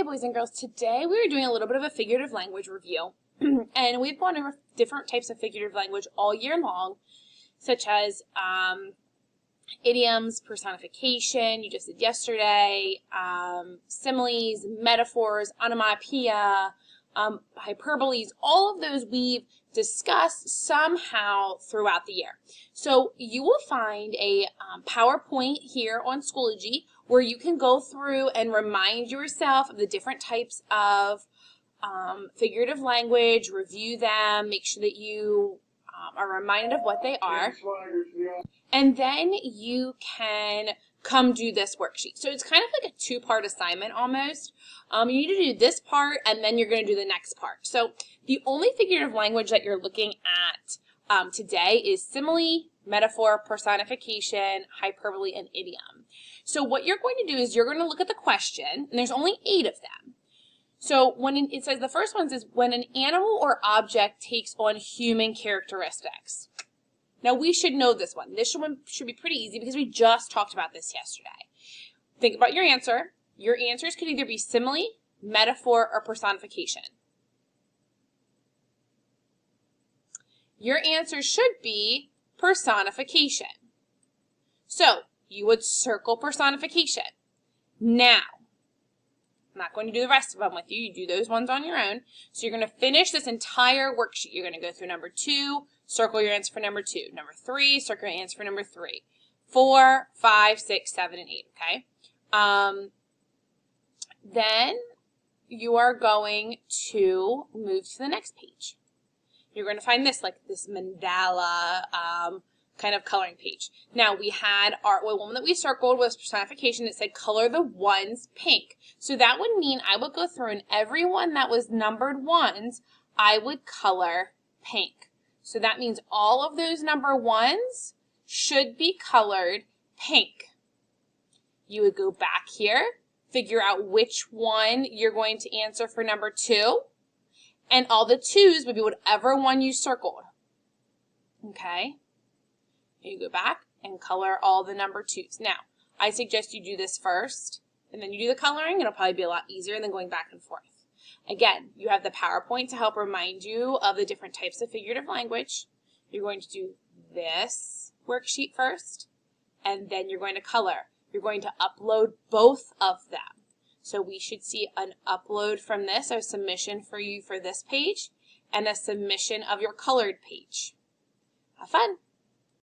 Hey boys and girls, today we are doing a little bit of a figurative language review. And we've gone over different types of figurative language all year long, such as idioms, personification, you just did yesterday, similes, metaphors, onomatopoeia, hyperboles, all of those we've discussed somehow throughout the year. So you will find a PowerPoint here on Schoology where you can go through and remind yourself of the different types of figurative language, review them, make sure that you are reminded of what they are. And then you can come do this worksheet. So it's kind of like a two-part assignment almost. You need to do this part and then you're going to do the next part. So the only figurative language that you're looking at today is simile, metaphor, personification, hyperbole, and idiom. So what you're going to do is you're going to look at the question, and there's only 8 of them. So when it says, the first one says, when an animal or object takes on human characteristics. Now we should know this one. This one should be pretty easy because we just talked about this yesterday. Think about your answer. Your answers could either be simile, metaphor, or personification. Your answer should be personification. So you would circle personification. Now, I'm not going to do the rest of them with you. You do those ones on your own. So you're going to finish this entire worksheet. You're going to go through number 2, circle your answer for number 2. Number 3, circle your answer for number 3. 4, 5, 6, 7, and 8, okay? Then you are going to move to the next page. You're going to find this, like this mandala kind of coloring page. Now we had our one that we circled was personification. It said color the ones pink. So that would mean I would go through and every one that was numbered ones, I would color pink. So that means all of those number ones should be colored pink. You would go back here, figure out which one you're going to answer for number 2, and all the 2s would be whatever one you circled. Okay? You go back and color all the number 2s. Now, I suggest you do this first, and then you do the coloring. It'll probably be a lot easier than going back and forth. Again, you have the PowerPoint to help remind you of the different types of figurative language. You're going to do this worksheet first, and then you're going to color. You're going to upload both of them. So we should see an upload from this, a submission for you for this page, and a submission of your colored page. Have fun!